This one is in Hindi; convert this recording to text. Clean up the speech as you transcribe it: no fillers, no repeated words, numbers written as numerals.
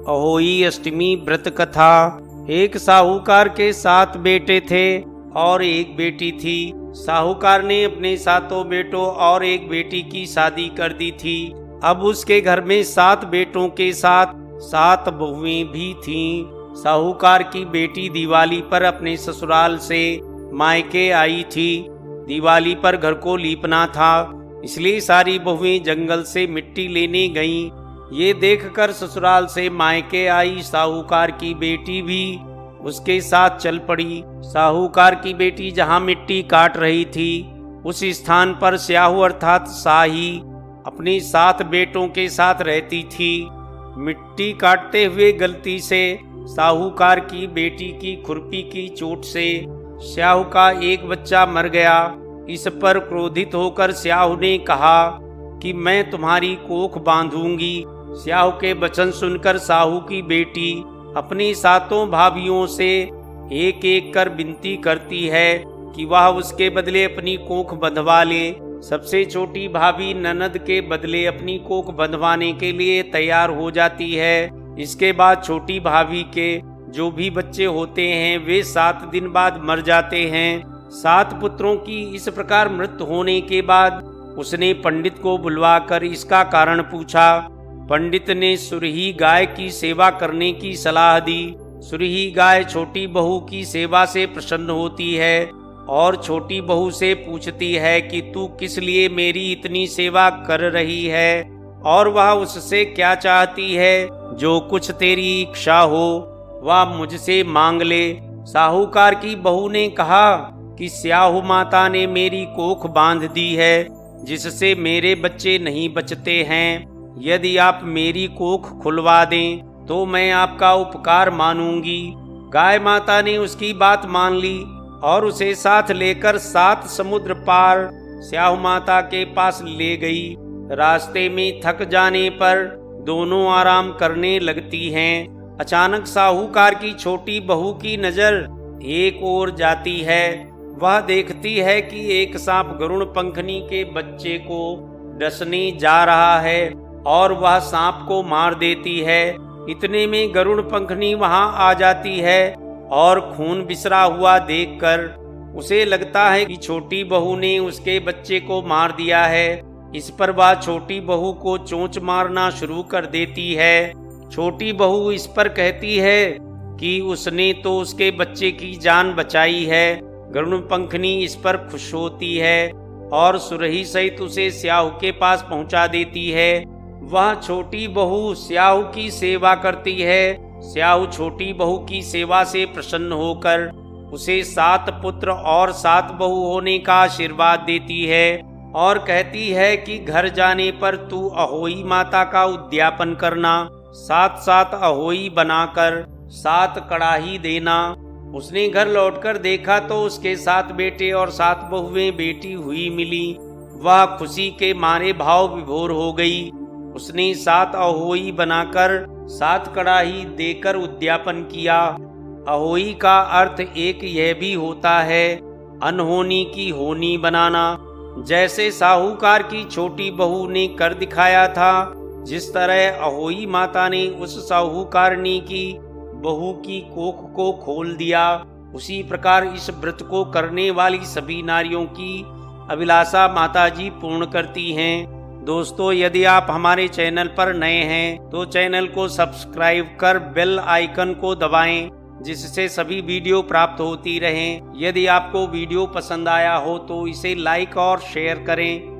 अहोई अष्टमी व्रत कथा। एक साहूकार के 7 बेटे थे और एक बेटी थी। साहूकार ने अपने 7 बेटों और एक बेटी की शादी कर दी थी। अब उसके घर में 7 बेटों के साथ 7 बहुएं भी थीं। साहूकार की बेटी दिवाली पर अपने ससुराल से मायके आई थी। दिवाली पर घर को लीपना था, इसलिए सारी बहुएं जंगल से मिट्टी लेने गईं। ये देखकर ससुराल से मायके आई साहूकार की बेटी भी उसके साथ चल पड़ी। साहूकार की बेटी जहां मिट्टी काट रही थी, उस स्थान पर स्याहू अर्थात शाही अपने 7 बेटों के साथ रहती थी। मिट्टी काटते हुए गलती से साहूकार की बेटी की खुरपी की चोट से स्याहू का एक बच्चा मर गया। इस पर क्रोधित होकर स्याहू ने कहा कि मैं तुम्हारी कोख बांधूंगी। स्याहू के वचन सुनकर साहू की बेटी अपनी 7 भाभियों से एक एक कर विनती करती है कि वह उसके बदले अपनी कोख बंधवा ले। सबसे छोटी भाभी ननद के बदले अपनी कोख बंधवाने के लिए तैयार हो जाती है। इसके बाद छोटी भाभी के जो भी बच्चे होते हैं वे 7 दिन बाद मर जाते हैं। 7 पुत्रों की इस प्रकार मृत्यु होने के बाद उसने पंडित को बुलवाकर इसका कारण पूछा। पंडित ने सुरही गाय की सेवा करने की सलाह दी। सुरही गाय छोटी बहू की सेवा से प्रसन्न होती है और छोटी बहू से पूछती है कि तू किस लिए मेरी इतनी सेवा कर रही है और वह उससे क्या चाहती है। जो कुछ तेरी इच्छा हो वह मुझसे मांग ले। साहूकार की बहू ने कहा कि स्याहू माता ने मेरी कोख बांध दी है, जिससे मेरे बच्चे नहीं बचते हैं। यदि आप मेरी कोख खुलवा दें तो मैं आपका उपकार मानूंगी। गाय माता ने उसकी बात मान ली और उसे साथ लेकर 7 समुद्र पार स्याहू माता के पास ले गई। रास्ते में थक जाने पर दोनों आराम करने लगती हैं। अचानक साहूकार की छोटी बहू की नजर एक ओर जाती है। वह देखती है कि एक सांप गरुड़ पंखनी के बच्चे को डसने जा रहा है और वह सांप को मार देती है। इतने में गरुड़ पंखनी वहां आ जाती है और खून बिसरा हुआ देखकर उसे लगता है कि छोटी बहू ने उसके बच्चे को मार दिया है। इस पर वह छोटी बहू को चोंच मारना शुरू कर देती है। छोटी बहू इस पर कहती है कि उसने तो उसके बच्चे की जान बचाई है। गरुड़ पंखनी इस पर खुश होती है और सुरही सहित उसे स्याहू के पास पहुंचा देती है। वह छोटी बहू स्याहू की सेवा करती है। स्याहू छोटी बहू की सेवा से प्रसन्न होकर उसे 7 पुत्र और 7 बहू होने का आशीर्वाद देती है और कहती है कि घर जाने पर तू अहोई माता का उद्यापन करना। 7-7 अहोई बनाकर 7 कड़ाही देना। उसने घर लौटकर देखा तो उसके 7 बेटे और 7 बहुएं बेटी हुई मिली। वह खुशी के मारे भाव विभोर हो गई। उसने 7 अहोई बनाकर 7 कड़ाही देकर उद्यापन किया। अहोई का अर्थ एक यह भी होता है अनहोनी की होनी बनाना। जैसे साहूकार की छोटी बहू ने कर दिखाया था, जिस तरह अहोई माता ने उस साहूकारनी की बहू की कोख को खोल दिया, उसी प्रकार इस व्रत को करने वाली सभी नारियों की अभिलाषा माताजी पूर्ण करती हैं। दोस्तों, यदि आप हमारे चैनल पर नए हैं तो चैनल को सब्सक्राइब कर बेल आइकन को दबाएं, जिससे सभी वीडियो प्राप्त होती रहें। यदि आपको वीडियो पसंद आया हो तो इसे लाइक और शेयर करें।